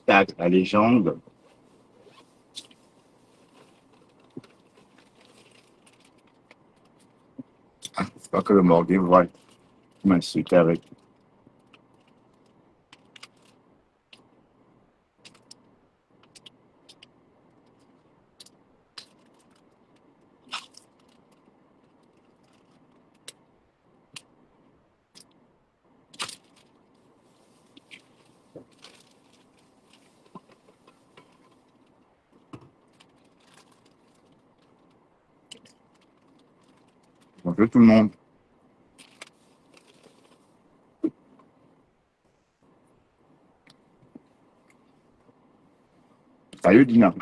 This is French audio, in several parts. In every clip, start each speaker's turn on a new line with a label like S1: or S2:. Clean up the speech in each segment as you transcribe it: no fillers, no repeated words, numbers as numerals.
S1: spectacle, la légende. Ah, c'est pas que le morgue voit m'insulter avec. Bonjour tout le monde. Salut Dina.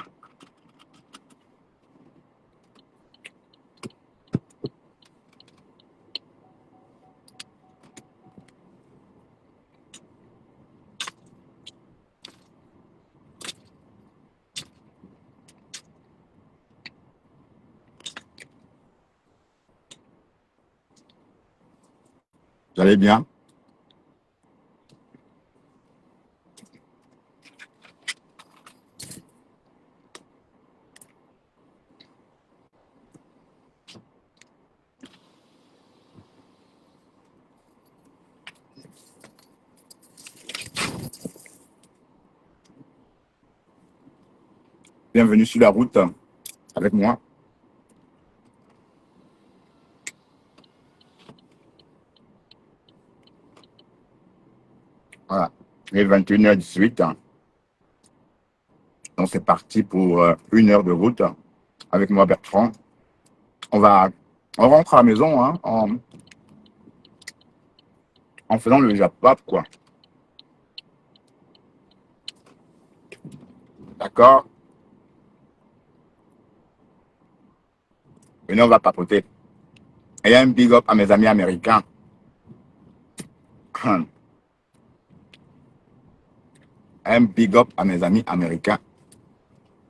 S1: Vous allez bien? Bienvenue sur la route avec moi. Voilà. Il est 21h18. Donc c'est parti pour 1 heure de route avec moi Bertrand. On va on rentre à la maison en faisant le japap quoi. D'accord? Venez, on va papoter. Et un big up à mes amis américains. Un big up à mes amis américains.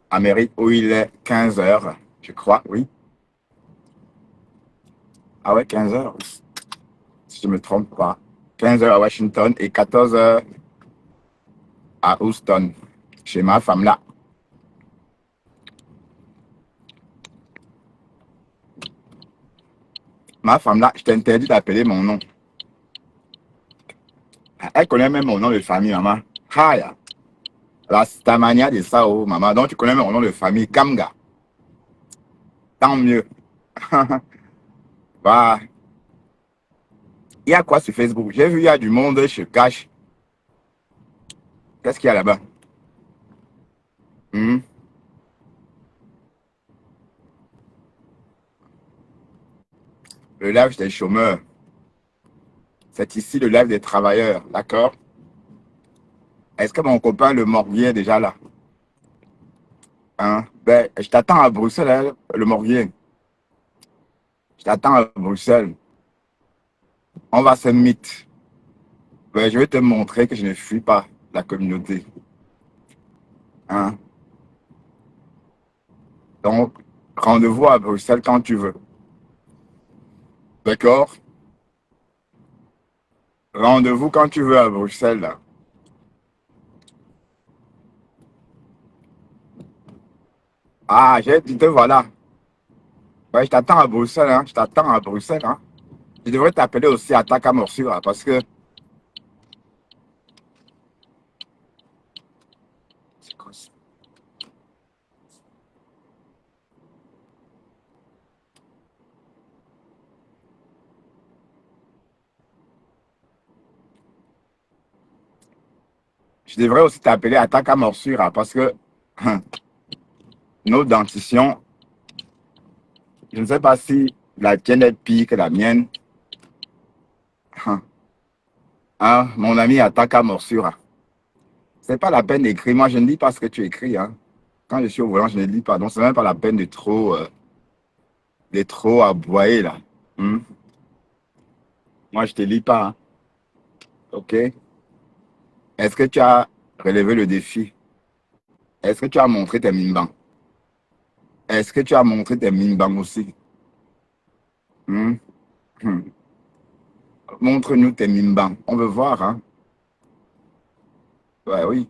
S1: Amérique où il est 15 heures, je crois, oui. Ah ouais, 15 heures, si je ne me trompe pas. 15 heures à Washington et 14 heures à Houston, chez ma femme là. Ma femme là, je t'interdis d'appeler mon nom. Elle connaît même mon nom de famille, maman. Haya. La Stamania de Sao, maman. Donc tu connais mon nom de famille, Kamga. Tant mieux. Bah, il y a quoi sur Facebook? J'ai vu, il y a du monde, je cache. Qu'est-ce qu'il y a là-bas? Hmm? Le live des chômeurs. C'est ici le live des travailleurs, d'accord? Est-ce que mon copain le morguier est déjà là? Hein? Ben, je t'attends à Bruxelles, hein, le morguier. Je t'attends à Bruxelles. On va se meet. Ben, je vais te montrer que je ne fuis pas la communauté. Hein? Donc, rendez-vous à Bruxelles quand tu veux. D'accord? Rendez-vous quand tu veux à Bruxelles, là. Ah, j'ai dit, te voilà. Ouais, je t'attends à Bruxelles, hein. Je t'attends à Bruxelles, hein. Je devrais t'appeler aussi à ta morsure, là, parce que je devrais aussi t'appeler à ta morsure, hein, parce que nos dentitions, je ne sais pas si la tienne est pire que la mienne. Hein, mon ami attaque à morsure. C'est pas la peine d'écrire. Moi, je ne lis pas ce que tu écris. Hein. Quand je suis au volant, je ne lis pas. Donc, c'est même pas la peine de trop aboyer là. Hmm? Moi, je te lis pas. Hein. OK? Est-ce que tu as relevé le défi? Est-ce que tu as montré tes mine. Est-ce que tu as montré tes mine aussi? Hmm? Hmm. Montre-nous tes mine. On veut voir. Hein? Ouais, oui.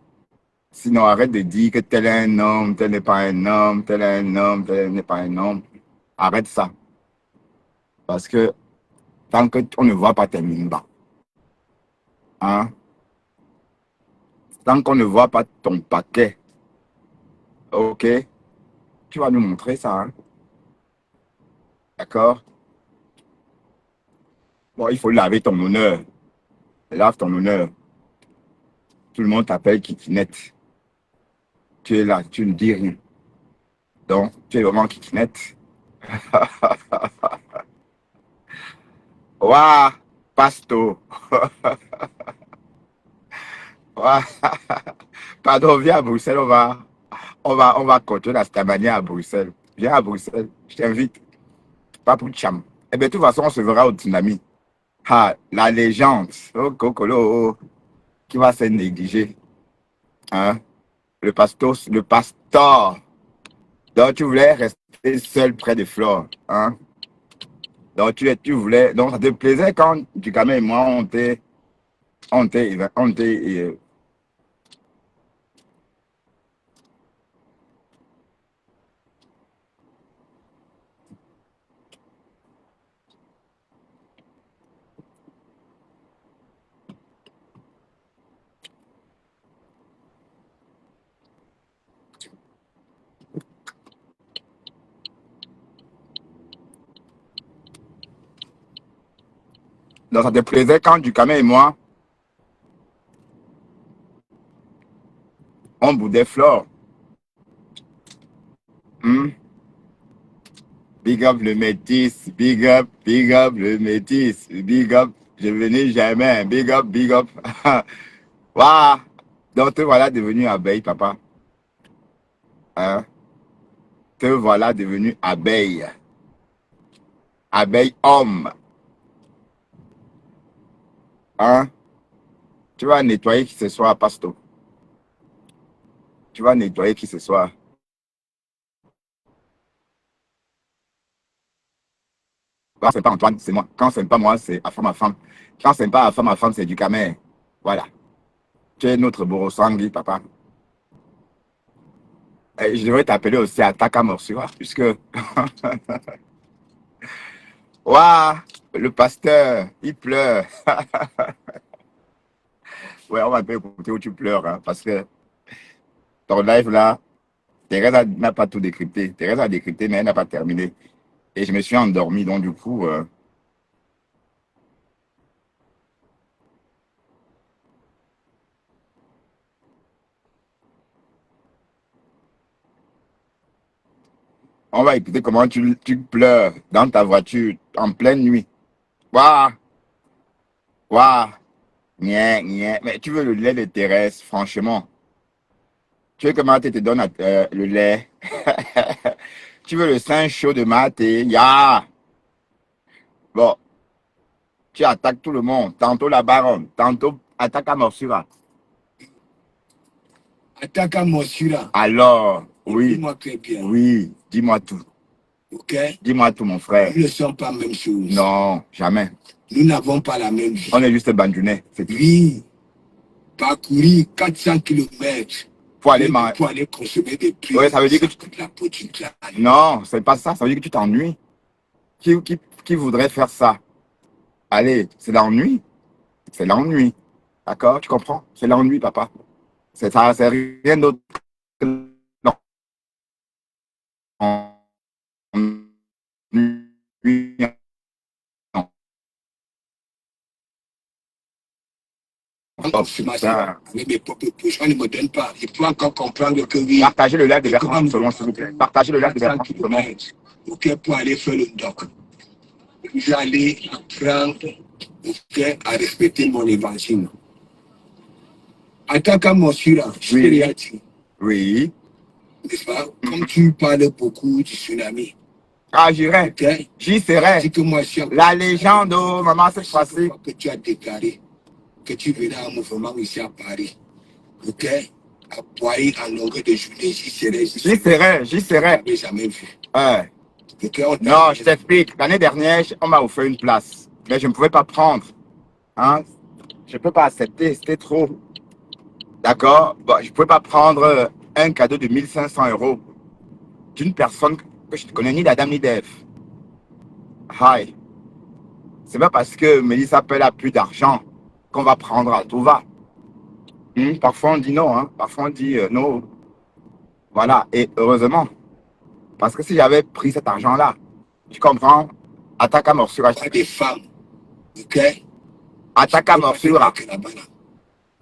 S1: Sinon, arrête de dire que tel est un homme, tel n'est pas un homme, tel est un homme, tel n'est pas un homme. Arrête ça. Parce que tant qu'on ne voit pas tes mimbas, hein, tant qu'on ne voit pas ton paquet, ok, tu vas nous montrer ça, hein, d'accord? Bon, il faut laver ton honneur. Lave ton honneur. Tout le monde t'appelle Kikinette. Tu es là, tu ne dis rien. Donc, tu es vraiment Kikinette. Waouh, Pasto. Waouh. Pardon, viens à Bruxelles, on va continuer la stamania à Bruxelles. Viens à Bruxelles, je t'invite. Pas pour Cham. Eh bien, de toute façon, on se verra au Tsunami. Ah, la légende, oh, Kokolo, qui va se négliger. Hein? Le pasteur. Donc, tu voulais rester seul près de Flore. Hein? Donc, tu voulais. Donc, ça te plaisait quand Ducamel et moi, on t'est. Donc, ça te plaisait quand Ducamel et moi, on boudait Flore. Hmm? Big up le métis, big up le métis, big up, je venais jamais, big up, big up. Waouh! Donc, te voilà devenu abeille, papa. Hein? Te voilà devenu abeille. Abeille homme. Hein? Tu vas nettoyer qui ce soit, Pasto. Tu vas nettoyer qui ce soit. Quand c'est pas Antoine, c'est moi. Quand c'est pas moi, c'est à femme à femme. Quand c'est pas à femme à femme, c'est du camé. Voilà. Tu es notre Borosangui, papa. Et je devrais t'appeler aussi Ataka Morsura, puisque. Waouh! Le pasteur, il pleure. Ouais, on va pas écouter où tu pleures, hein, parce que ton live là, Thérèse n'a pas tout décrypté. Thérèse a décrypté, mais elle n'a pas terminé. Et je me suis endormi, donc du coup, on va écouter comment tu pleures dans ta voiture en pleine nuit. Waouh! Waouh! Nya, nya. Mais tu veux le lait de Thérèse, franchement. Tu veux que Mathé te donne le lait. Tu veux le sein chaud de Mathé. Ya! Bon, tu attaques tout le monde. Tantôt la baronne, tantôt attaque à Morsura.
S2: Attaque à Morsura.
S1: Alors, oui.
S2: Dis-moi très bien.
S1: Oui, dis-moi tout.
S2: Ok?
S1: Dis-moi tout, mon frère.
S2: Nous ne sommes pas la même chose.
S1: Non, jamais.
S2: Nous n'avons pas la même vie.
S1: On est juste bandunais, c'est tout.
S2: Oui, parcourir 400 km
S1: Pour aller
S2: pour aller consommer des prix.
S1: Ouais, ça veut dire que tu...
S2: la peau du crâne.
S1: Non, c'est pas ça. Ça veut dire que tu t'ennuies. Qui voudrait faire ça? Allez, c'est l'ennui. C'est l'ennui. D'accord? Tu comprends? C'est l'ennui, papa. C'est ça, c'est rien d'autre que l'ennui.
S2: Avec mes propres poches, on ne me donne pas. Il faut encore comprendre que oui.
S1: Partagez le live de Bertrand, selon s'il vous plaît. Partagez le live de Bertrand, selon.
S2: Ok, pour aller faire le doc. J'allais apprendre okay, à respecter mon évangile. En tant que Morsura, je t'ai rien dit.
S1: Oui.
S2: N'est-ce pas? Comme tu parles beaucoup du tsunami.
S1: Ah, j'irai.
S2: Okay?
S1: J'y serai.
S2: Que moi,
S1: la légende, oh, maman, cette fois-ci.
S2: Que tu as déclaré que tu venais à un mouvement ici à Paris. Ok? À Paris en longueur de journée, j'y serai.
S1: J'y serai.
S2: Je n'avais jamais vu.
S1: Ouais.
S2: Okay,
S1: non, je t'explique. L'année dernière, on m'a offert une place. Mais je ne pouvais pas prendre. Hein? Je ne peux pas accepter. C'était trop. D'accord? Bon, je ne pouvais pas prendre un cadeau de 1500 euros d'une personne que je ne connais ni d'Adam ni d'Ève. Hi. C'est pas parce que Mélissa Pelle a plus d'argent qu'on va prendre à tout va. Parfois on dit non, hein. Parfois on dit non. Voilà. Et heureusement, parce que si j'avais pris cet argent-là, tu comprends, attaque à morsure.
S2: Pas des femmes, ok?
S1: Attaque à morsure.
S2: Là-bas, là.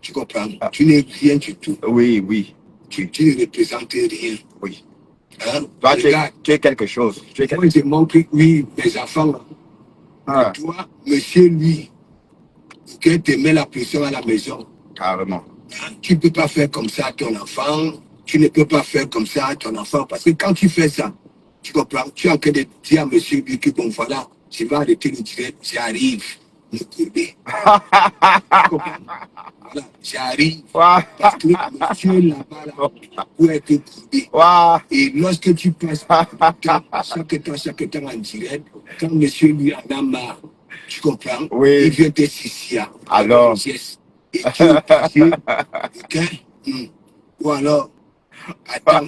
S2: Tu comprends? Tu n'es rien du tout.
S1: Oui, oui.
S2: Tu ne représentes rien.
S1: Oui.
S2: Hein?
S1: Toi,
S2: Regarde,
S1: tu es quelque chose. Tu es
S2: moi, je montre, oui, mes enfants, là.
S1: Ah,
S2: Et toi, monsieur, lui, ok, te met la pression à la maison.
S1: carrément.
S2: Hein? Tu ne peux pas faire comme ça à ton enfant. Tu ne peux pas faire comme ça à ton enfant. Parce que quand tu fais ça, tu comprends, tu es en train de dire à monsieur, lui, que bon, voilà, je vais arrêter le direct, j'arrive, me courber. Tu comprends? Voilà, j'arrive.
S1: Ouah.
S2: Parce que monsieur là-bas, là, pour être courbé.
S1: Ouah.
S2: Et lorsque tu passes chaque temps en direct, quand monsieur lui en a marre, tu comprends?
S1: Oui.
S2: Il vient te sicia.
S1: Alors.
S2: Yes. Et tu es obligé, ok? Ou alors, attends,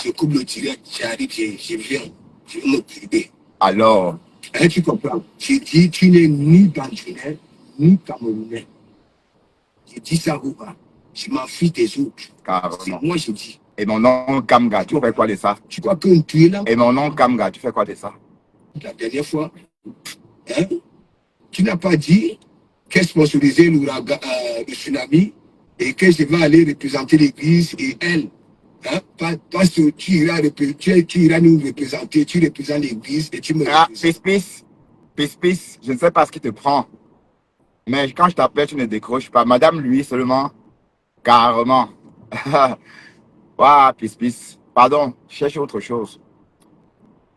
S2: je coupe le direct, j'arrive, je viens, je vais me couper.
S1: Alors.
S2: Hein, tu comprends? Je dis, tu n'es ni bandunais, ni camerounais. Je dis ça, Rouba. Je m'en fiche des autres.
S1: Carrément.
S2: C'est moi, je dis.
S1: Et mon nom Kamga, tu fais quoi de ça?
S2: Tu crois que tu es là?
S1: Et mon nom Kamga, tu fais quoi de ça?
S2: La dernière fois, hein, tu n'as pas dit qu'est sponsorisé le tsunami et que je vais aller représenter l'église et elle. Hein, parce que tu iras nous représenter, tu représentes l'église et tu me représentes.
S1: Pis, je ne sais pas ce qui te prend. Mais quand je t'appelle, tu ne décroches pas. Madame, lui, seulement, carrément. Waouh, pis. Pardon, cherche autre chose.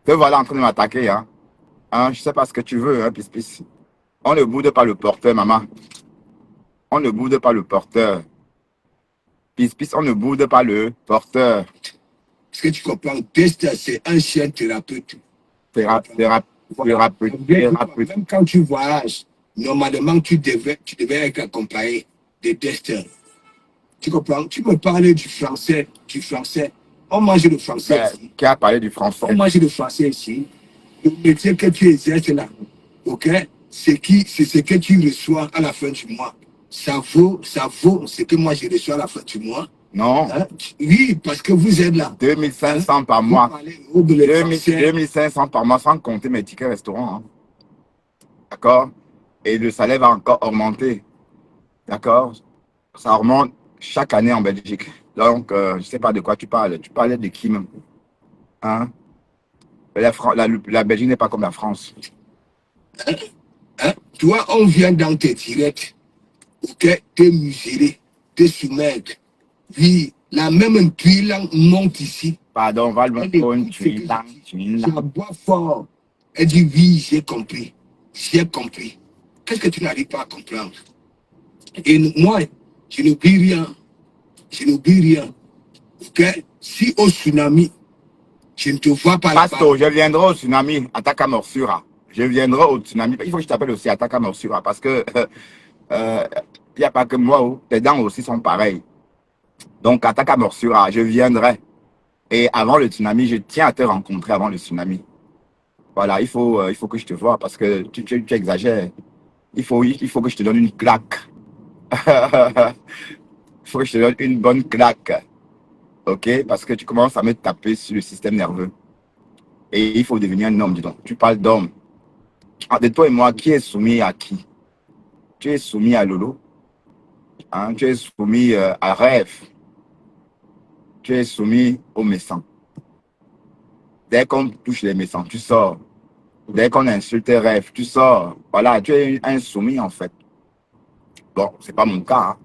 S1: Te voilà en train de m'attaquer, hein. Je ne sais pas ce que tu veux, hein, pis. On ne boude pas le porteur, maman. On ne boude pas le porteur. Pis, on ne boude pas le porteur.
S2: Est-ce que tu comprends? Desta, c'est un chien thérapeute.
S1: Thérapeute.
S2: Même quand tu voyages, normalement, tu devais être accompagné de Desta. Tu comprends? Tu me parles du français. On mange le français ici.
S1: Qui a parlé du français?
S2: On mange le français ici. Le métier que tu exerces là, ok? C'est ce que tu reçois à la fin du mois. Ça vaut ce que moi je reçois à la fin du mois.
S1: Non.
S2: Hein? Oui, parce que vous êtes là.
S1: 2500 par mois. 2500 par mois sans compter mes tickets restaurants. Hein. D'accord? Et le salaire va encore augmenter. D'accord? Ça augmente chaque année en Belgique. Donc, je ne sais pas de quoi tu parles. Tu parlais de qui même? Hein? La Belgique n'est pas comme la France.
S2: Hein? Toi, on vient dans tes directs. Ok? T'es muselé, t'es soumettre. Oui, la même tuile monte ici.
S1: Pardon, va le
S2: J'aboie fort. Elle dit oui, j'ai compris. J'ai compris. Qu'est-ce que tu n'arrives pas à comprendre? Et moi, je n'oublie rien. Ok? Si au tsunami, je ne te vois pas là-bas.
S1: Pasto, je viendrai au tsunami, attaque à morsura. Je viendrai au tsunami. Il faut que je t'appelle aussi attaque à morsura parce que il n'y a pas que moi, tes dents aussi sont pareilles. Donc, attaque à morsura, je viendrai. Et avant le tsunami, je tiens à te rencontrer avant le tsunami. Voilà, il faut que je te vois parce que tu exagères. Il faut que je te donne une claque. Il faut que je te donne une bonne claque. OK? Parce que tu commences à me taper sur le système nerveux. Et il faut devenir un homme, dis donc. Tu parles d'homme. Entre toi et moi, qui est soumis à qui? Tu es soumis à Lolo. Hein? Tu es soumis à Rêve. Tu es soumis aux méchants. Dès qu'on touche les méchants, tu sors. Dès qu'on insulte Rêve, tu sors. Voilà, tu es un soumis en fait. Bon, c'est pas mon cas. Hein.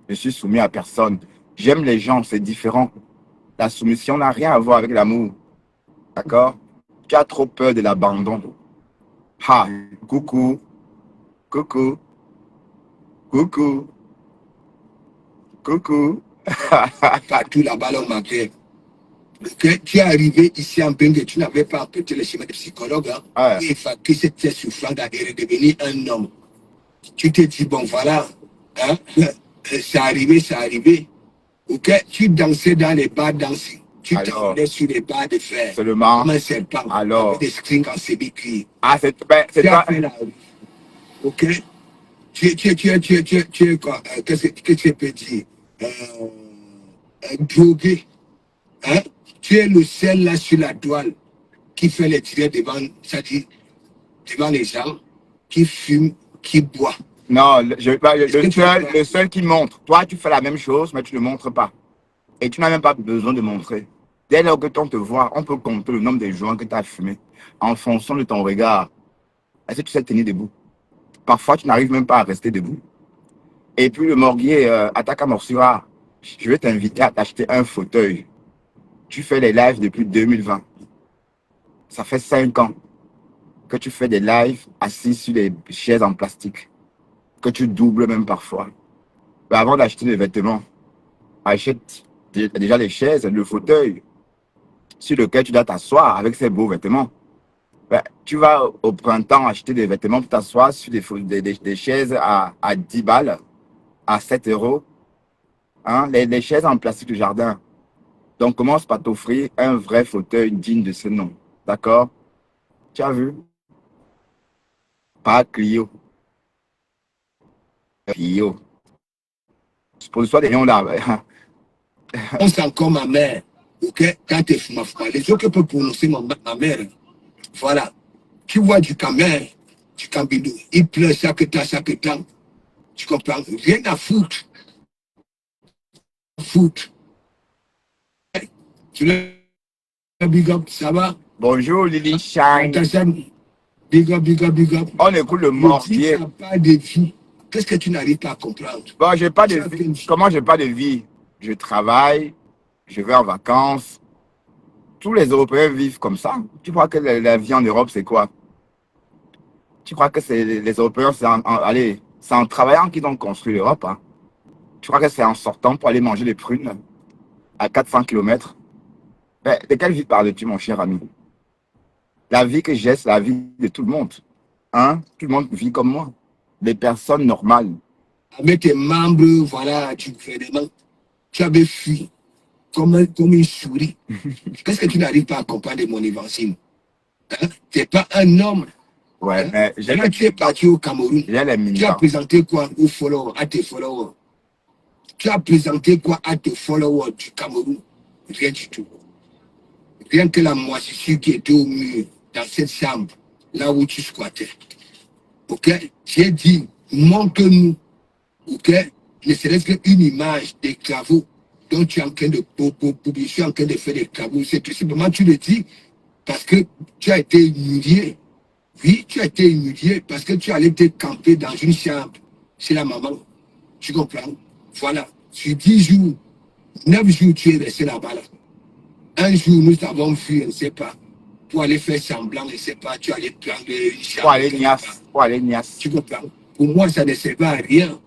S1: Je suis soumis à personne. J'aime les gens, c'est différent. La soumission n'a rien à voir avec l'amour. D'accord? Tu as trop peur de l'abandon. Ah, coucou.
S2: Partout là-bas, on m'appelle. Tu es arrivé ici en Bengue, tu n'avais pas apprécié le schéma de psychologue. Hein?
S1: Ouais.
S2: Il faut que cette souffrance et redevenir un homme. Tu t'es dit, bon, voilà. Hein? C'est arrivé, c'est arrivé. Ok, tu dansais dans les bars dancing. Tu
S1: Alors,
S2: t'envolais sur les bars de fer.
S1: seulement,
S2: Comme un serpent. Avec
S1: alors,
S2: des strings en semi-cuir.
S1: ah, c'est
S2: Tu as
S1: toi,
S2: fait la rue. Ok? Tu es quoi? Qu'est-ce que tu peux dire? Euh, drogué. Hein? Tu es le seul là sur la douane qui fait les tirets devant, c'est-à-dire devant les gens, qui fume, qui boit.
S1: non,
S2: Est-ce que tu as
S1: le seul qui montre, toi, tu fais la même chose, mais tu ne montres pas. Et tu n'as même pas besoin de montrer. Dès lors que on te voit, on peut compter le nombre de joints que tu as fumé en fonction de ton regard. Est-ce que tu sais tenir debout? Parfois, tu n'arrives même pas à rester debout. Et puis, le morguier, Ataka Morsura, je vais t'inviter à t'acheter un fauteuil. Tu fais les lives depuis 2020. Ça fait 5 ans que tu fais des lives assis sur des chaises en plastique, que tu doubles même parfois. Mais avant d'acheter des vêtements, achète déjà les chaises, le fauteuil sur lequel tu dois t'asseoir avec ces beaux vêtements. Ben, tu vas au printemps acheter des vêtements pour t'asseoir sur des chaises à 10 balles, à 7 euros. Hein, les chaises en plastique du jardin. Donc, commence par t'offrir un vrai fauteuil digne de ce nom. D'accord? Tu as vu? Pas Clio. Clio. Pose-toi des lions là.
S2: On sent encore ma mère. Ok? Quand tu es ma les autres peuvent prononcer ma mère. Voilà. Tu vois du camer, du cambidou. Il pleure chaque temps, chaque temps. Tu comprends? Rien à foutre. Foutre. Tu le big up, ça va?
S1: Bonjour Lily Shine.
S2: Natasha, big up, big up, big up.
S1: On écoute le
S2: Je dis,
S1: mortier.
S2: tu n'as pas de vie. Qu'est-ce que tu n'arrives pas à comprendre?
S1: Bon, j'ai pas de
S2: Tu as
S1: vie.
S2: une-
S1: Comment j'ai pas de vie? Je travaille, je vais en vacances. Tous les Européens vivent comme ça. Tu crois que la vie en Europe, c'est quoi? Tu crois que c'est les Européens, allez, c'est en travaillant qu'ils ont construit l'Europe, hein? Tu crois que c'est en sortant pour aller manger des prunes à 400 kilomètres? Ben, de quelle vie parles-tu, mon cher ami? La vie que j'ai, c'est la vie de tout le monde. Hein? Tout le monde vit comme moi. Les personnes normales.
S2: Avec tes membres, voilà, du gouvernement, tu avais fui comme une souris. Qu'est-ce que tu n'arrives pas à comprendre de mon évangile? Hein? Tu n'es pas un homme.
S1: Ouais,
S2: Hein?
S1: mais
S2: Quand tu es parti au Cameroun,
S1: j'ai les
S2: tu as
S1: militants.
S2: présenté quoi aux followers, à tes followers? Tu as présenté quoi à tes followers du Cameroun? Rien du tout. Rien que la moitié qui était au mur, dans cette chambre, là où tu squattais. Ok? J'ai dit, montre-nous, ok? Ne serait-ce qu'une image des travaux dont tu es en train de publier, je suis en train de faire des travaux. C'est tout simplement, tu le dis, parce que tu as été humilié. Oui, tu as été humilié parce que tu allais te camper dans une chambre chez la maman. Tu comprends? Voilà. Sur 10 jours, 9 jours, tu es resté là-bas. Là. Un jour, nous avons vu, je ne sais pas, pour aller faire semblant, je ne sais pas, tu allais prendre une chambre.
S1: Pour aller nias. Pour aller nias.
S2: Tu comprends? Pour moi, ça ne servait à rien.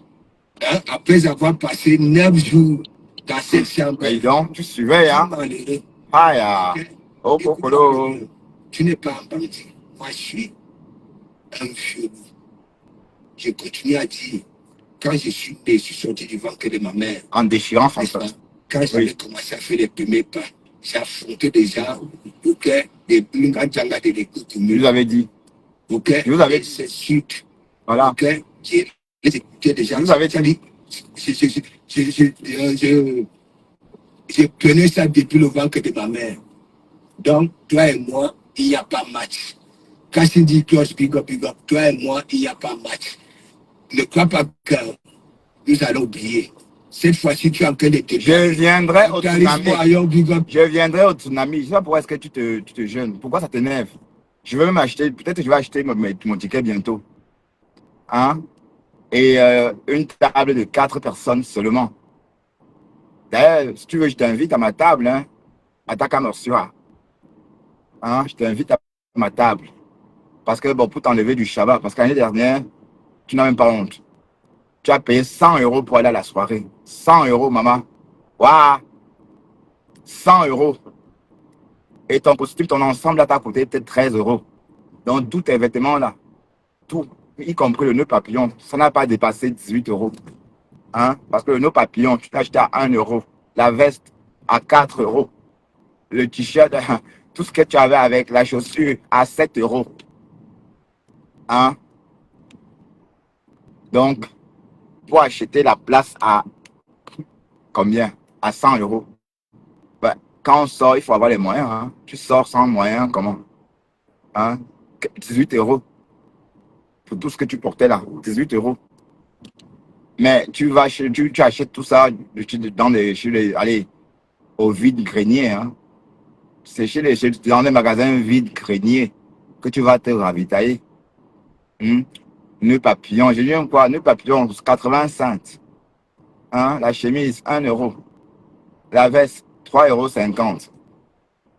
S2: Hein? Après avoir passé 9 jours dans cette chambre.
S1: Mais donc, tu suivais, hein?
S2: Malheureux.
S1: Aïe, ah.
S2: Ok?
S1: Oh,
S2: Écoute,
S1: Kokolo.
S2: tu n'es pas un bandit. Moi, je suis un vieux. Je continue à dire, quand je suis né, je suis sorti du ventre de ma mère.
S1: En déchirant son
S2: N'est-ce pas?
S1: peuple.
S2: Quand j'avais commencé à faire les premiers pas, j'ai affronté des gens, ok, des Blingadjanga de l'écoute.
S1: Je vous avais dit.
S2: Ok,
S1: Je vous avais
S2: et
S1: dit.
S2: c'est suite,
S1: Voilà.
S2: ok, qui les écoutait déjà.
S1: Je vous avais dit.
S2: Je prenais ça depuis le ventre de ma mère. Donc, toi et moi, il n'y a pas match. Quand je dis close, big up, toi et moi, il n'y a pas match. Ne crois pas que nous allons oublier. Cette fois-ci, tu es en train de te
S1: Je viendrai au tsunami.
S2: ailleurs, big up.
S1: Je viendrai au tsunami. Je sais pas pourquoi est-ce que tu te gênes. Pourquoi ça t'énerve? Je vais même acheter, peut-être que je vais acheter mon ticket bientôt. Hein? Et une table de 4 personnes seulement. D'ailleurs, si tu veux, je t'invite à ma table, hein, à Takamorsua. Hein? Je t'invite à ma table. Parce que, bon, pour t'enlever du Shabbat, parce que l'année dernière, tu n'as même pas honte. Tu as payé 100 euros pour aller à la soirée. 100 euros, maman. Waouh! 100 euros. Et ton costume, ton ensemble, là, t'a coûté peut-être 13 euros. Donc, tous tes vêtements, là, tout, y compris le nœud papillon, ça n'a pas dépassé 18 euros. Hein? Parce que le nœud papillon, tu t'achètes à 1 euro. La veste à 4 euros. Le t-shirt, tout ce que tu avais avec la chaussure à 7 euros. Hein? Donc, pour acheter la place à combien? À 100 euros. Ben, quand on sort, il faut avoir les moyens. Hein? Tu sors sans moyens, comment? Hein? 18 euros pour tout ce que tu portais là. 18 euros. Mais tu vas tu achètes tout ça allez, au vide grenier. Hein? C'est dans des magasins vides greniers que tu vas te ravitailler. Hmm? Nœud papillon, j'ai dit quoi? Nœud papillon, 85. Hein? La chemise, 1 euro. La veste, 3,50 euros.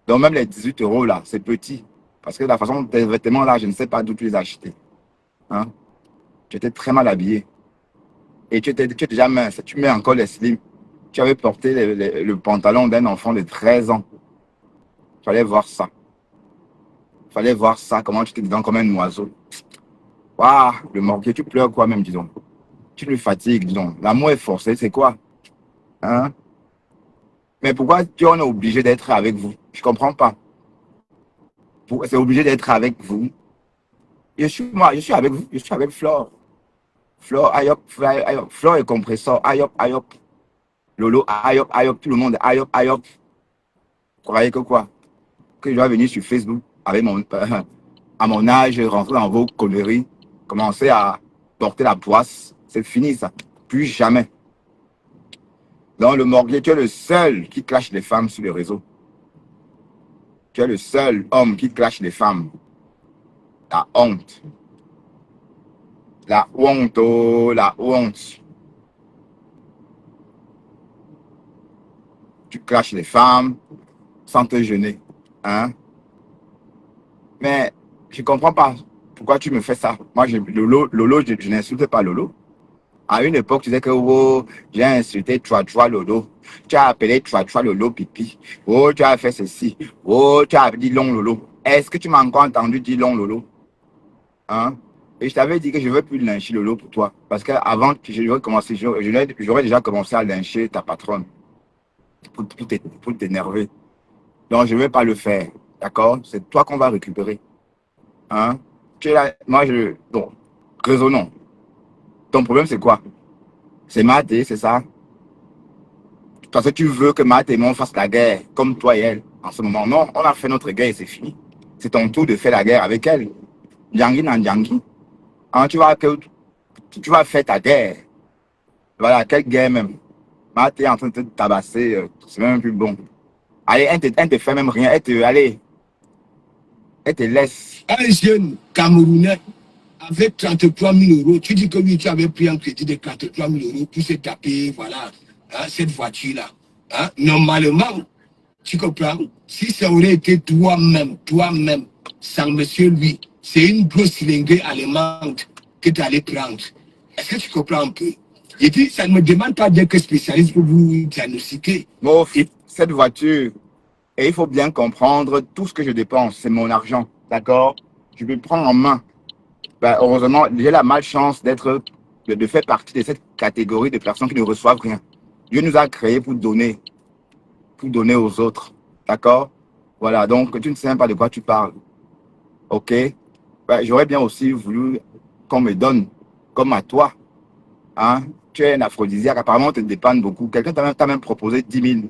S1: Donc même les 18 euros là, c'est petit. Parce que la façon tes vêtements là, je ne sais pas d'où tu les as achetés. Hein? Tu étais très mal habillé. Et tu es déjà mince. Tu mets encore les slims. Tu avais porté le pantalon d'un enfant de 13 ans. Il fallait voir ça. Il fallait voir ça, comment tu t'es dedans comme un oiseau. Waouh, le mortier, tu pleures quoi même, disons. Tu le fatigues, disons. L'amour est forcé, c'est quoi? Hein? Mais pourquoi on est obligé d'être avec vous? Je comprends pas. C'est obligé d'être avec vous. Je suis avec vous, je suis avec Flore. Flore, Ayop, Ayop. Flore et compresseur, Ayop, Ayop. Lolo, Ayop, Ayop, tout le monde, Ayop, Ayop. Vous croyez que quoi? Que je dois venir sur Facebook avec à mon âge, rentrer dans vos conneries, commencer à porter la poisse. C'est fini ça. Plus jamais. Dans le morgue, tu es le seul qui clash les femmes sur les réseaux. Tu es le seul homme qui clash les femmes. La honte. La honte, oh, la honte. Tu clashes les femmes sans te gêner. Hein? Mais je ne comprends pas pourquoi tu me fais ça. Moi, Lolo, je n'insulte pas Lolo. À une époque, tu disais que oh, j'ai insulté Trois Lolo. Tu as appelé Trois Lolo pipi. Oh, tu as fait ceci. Oh, tu as dit long Lolo. Est-ce que tu m'as encore entendu dire long Lolo? Hein? Et je t'avais dit que je ne veux plus lyncher Lolo pour toi. Parce qu'avant que j'aurais déjà commencé à lyncher ta patronne pour t'énerver. Donc, je ne vais pas le faire. D'accord? C'est toi qu'on va récupérer. Hein? Tu es là, moi, bon, raisonnons. Ton problème, c'est quoi? C'est Maté, c'est ça? Parce que tu veux que Matt et moi fassent la guerre, comme toi et elle. En ce moment, non, on a fait notre guerre et c'est fini. C'est ton tour de faire la guerre avec elle. Djangi nan Djangi. Hein, tu vas faire ta guerre. Voilà, quelle guerre même. Matt est en train de te tabasser, c'est même plus bon. Allez, elle te fait même rien. Allez, elle te laisse.
S2: Un jeune Camerounais avec 33 000 euros, tu dis que lui, tu avais pris un crédit de 33 000 euros pour se taper, voilà, hein, cette voiture-là. Hein. Normalement, tu comprends, si ça aurait été toi-même, sans monsieur lui, c'est une grosse linguée allemande que tu allais prendre. Est-ce que tu comprends un peu? Et puis, ça ne me demande pas d'être spécialiste pour vous diagnostiquer.
S1: Bon, cette voiture, et il faut bien comprendre, tout ce que je dépense, c'est mon argent. D'accord? Je peux prendre en main. Ben, heureusement, j'ai la malchance de faire partie de cette catégorie de personnes qui ne reçoivent rien. Dieu nous a créés pour donner aux autres. D'accord? Voilà, donc tu ne sais même pas de quoi tu parles. OK? Ben, j'aurais bien aussi voulu qu'on me donne, comme à toi. Hein? Tu es un aphrodisiaque, apparemment, on te dépanne beaucoup. Quelqu'un t'a même proposé 10 000.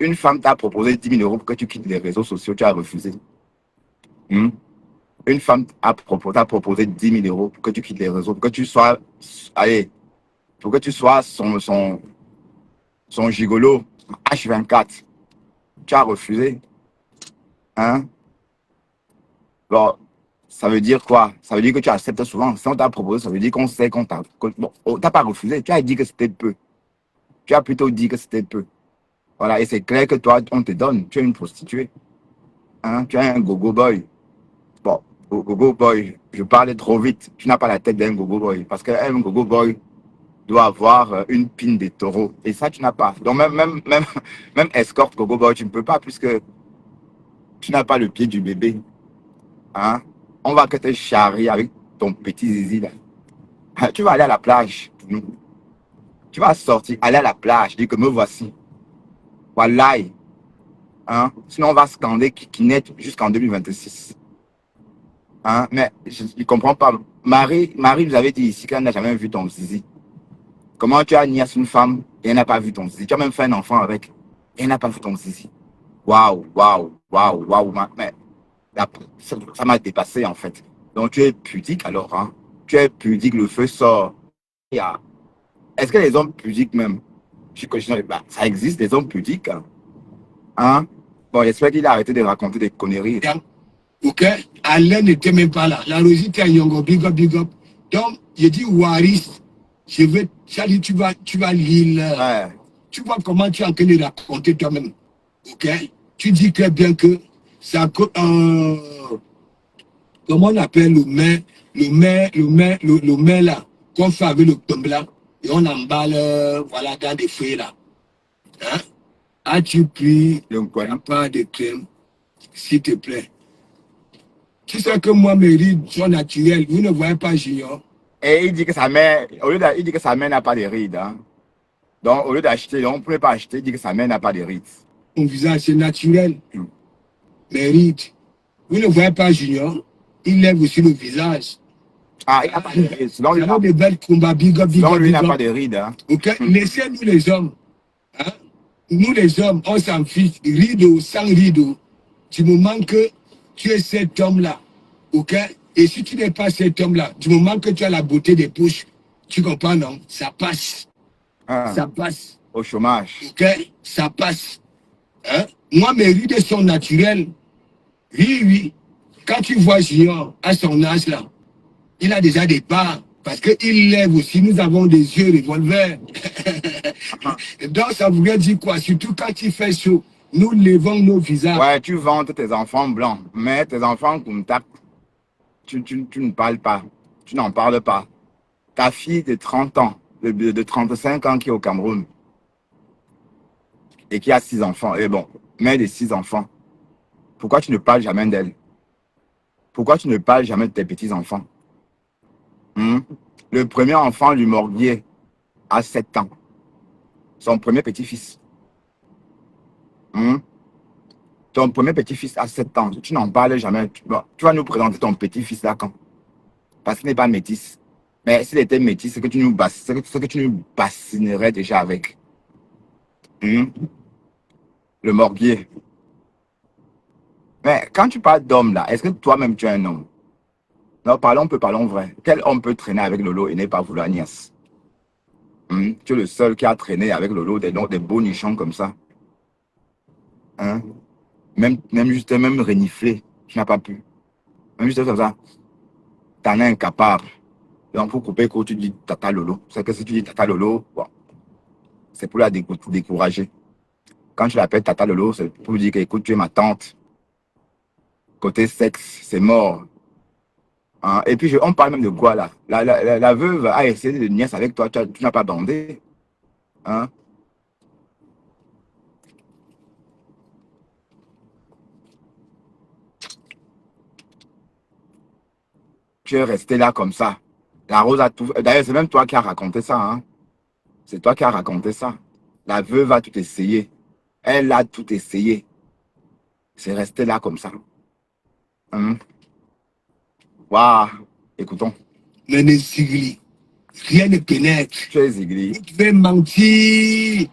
S1: Une femme t'a proposé 10 000 euros pour que tu quittes les réseaux sociaux, tu as refusé. Hmm? Une femme t'a proposé 10 000 euros pour que tu quittes les réseaux, pour que tu sois, allez, pour que tu sois son gigolo H24. Tu as refusé. Hein? Bon, ça veut dire quoi? Ça veut dire que tu acceptes souvent. Si on t'a proposé, ça veut dire qu'on sait qu'on t'a. Bon, t'as pas refusé. Tu as dit que c'était peu. Tu as plutôt dit que c'était peu. Voilà, et c'est clair que toi, on te donne. Tu es une prostituée. Hein? Tu es un gogo boy. Bon, gogo boy, je parlais trop vite. Tu n'as pas la tête d'un gogo boy. Parce qu'un gogo boy doit avoir une pine de taureau. Et ça, tu n'as pas. Donc, même escorte gogo boy, tu ne peux pas puisque tu n'as pas le pied du bébé. Hein? On va que te charrier avec ton petit zizi là. Tu vas aller à la plage pour nous. Tu vas sortir, aller à la plage, dire que me voici. Voilà. Hein? Sinon, on va scander qui naît jusqu'en 2026. Hein? Mais je ne comprends pas. Marie vous avait dit ici qu'elle n'a jamais vu ton zizi. Comment tu as nié une femme et elle n'a pas vu ton zizi? Tu as même fait un enfant avec et elle n'a pas vu ton zizi. Waouh, waouh, waouh, waouh. Mais ça m'a dépassé en fait. Donc tu es pudique alors. Hein? Tu es pudique, le feu sort. Est-ce que les hommes pudiques même, bah, ça existe des hommes pudiques? Hein? Bon, j'espère qu'il a arrêté de raconter des conneries.
S2: Ok, Alain n'était même pas là. La Rosie était à Nyongo, big up, big up. Donc, j'ai dit, Waris, je veux, tu vas lire.
S1: Ouais.
S2: Tu vois comment tu es en train de raconter toi-même. Ok, tu dis très bien que ça, comment on appelle le main là, qu'on fait avec le tumbler, et on emballe, voilà, dans des feuilles là. Hein? As-tu pris un pas de crème, s'il te plaît? Tu sais que moi, mes rides sont naturelles. Vous ne voyez pas Junior.
S1: Et il dit que sa mère, il dit que sa mère n'a pas de rides. Hein. Donc, au lieu d'acheter, on ne pouvait pas acheter, il dit que sa mère n'a pas de rides.
S2: Mon visage, c'est naturel. Mes rides. Vous ne voyez pas Junior. Il lève aussi le visage.
S1: Ah, il n'a pas de rides. Sinon,
S2: lui, de belles combats, big up, big
S1: sinon,
S2: up,
S1: lui
S2: big
S1: n'a
S2: up.
S1: pas de rides. Hein.
S2: Ok, laissez-nous les hommes. Hein? Nous les hommes, on s'en fiche. Rideau, sans rideau. Du moment que tu es cet homme-là. Ok? Et si tu n'es pas cet homme-là, du moment que tu as la beauté des poches, tu comprends, non? Ça passe.
S1: Hein.
S2: Ça passe.
S1: Au chômage.
S2: Ok? Ça passe. Hein? Moi, mes rides sont naturelles. Oui, oui. Quand tu vois Junior à son âge là, il a déjà des parts. Parce qu'il lève aussi. Nous avons des yeux revolver. Donc, ça voudrait dire quoi? Surtout quand il fait chaud, nous levons nos visages.
S1: Ouais, tu vantes tes enfants blancs, mais tes enfants comme ça, tu ne parles pas. Tu n'en parles pas. Ta fille de 30 ans, de 35 ans qui est au Cameroun et qui a 6 enfants, et bon, mère de 6 enfants, pourquoi tu ne parles jamais d'elle? Pourquoi tu ne parles jamais de tes petits-enfants? Le premier enfant du Morguier a 7 ans. Son premier petit-fils. Ton premier petit-fils a 7 ans. Tu n'en parles jamais. Tu vas nous présenter ton petit-fils là quand? Parce qu'il n'est pas métis. Mais s'il était métis, c'est que tu nous bassinerais déjà avec. Le Morguier. Mais quand tu parles d'homme là, est-ce que toi-même tu es un homme? Non, parlons vrai. Quel homme peut traîner avec Lolo et n'est pas vouloir niaise? Tu es le seul qui a traîné avec Lolo des beaux nichons comme ça. Hein? Même renifler, tu n'as pas pu. Même juste comme ça, t'en es incapable. Donc pour couper court, tu dis Tata Lolo. C'est que si tu dis Tata Lolo, bon, c'est pour la décourager. Quand tu l'appelles Tata Lolo, c'est pour lui dire que écoute, tu es ma tante. Côté sexe, c'est mort. Hein? Et puis on parle même de quoi là? La veuve a essayé de niaise avec toi, tu n'as pas bandé. Hein? Tu es resté là comme ça. La Rose a tout. D'ailleurs, c'est même toi qui as raconté ça. Hein? C'est toi qui as raconté ça. La veuve a tout essayé. Elle a tout essayé. C'est resté là comme ça. Waouh. Écoutons.
S2: Mais ne Zigli, rien ne pénètre.
S1: Tu es Zigli.
S2: Tu peux mentir.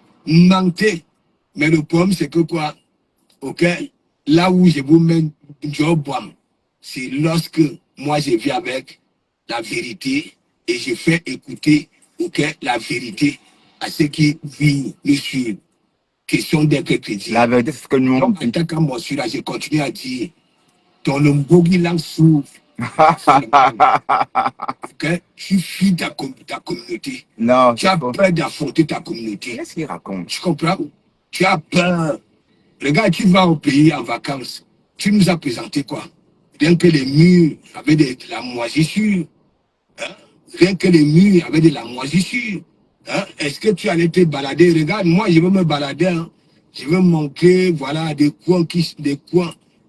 S2: Mais le problème, c'est que quoi? Ok? Là où je vous mets job, c'est lorsque moi je vis avec la vérité et je fais écouter, ok, la vérité à ceux qui vivent le sur question d'être chrétien.
S1: La vérité, c'est ce que nous on
S2: dit. En tant que moi, je continue à dire, ton ombogi lang souffre. Okay? Tu fuis ta communauté.
S1: Non,
S2: tu as peur d'affronter ta communauté.
S1: Qu'est-ce qu'il raconte?
S2: Tu comprends? Tu as peur. Regarde, tu vas au pays en vacances. Tu nous as présenté quoi? Rien que les murs avaient de la moisissure. Hein? Rien que les murs avaient de la moisissure. Hein? Est-ce que tu allais te balader? Regarde, moi, je veux me balader. Hein? Je veux montrer, voilà, des coins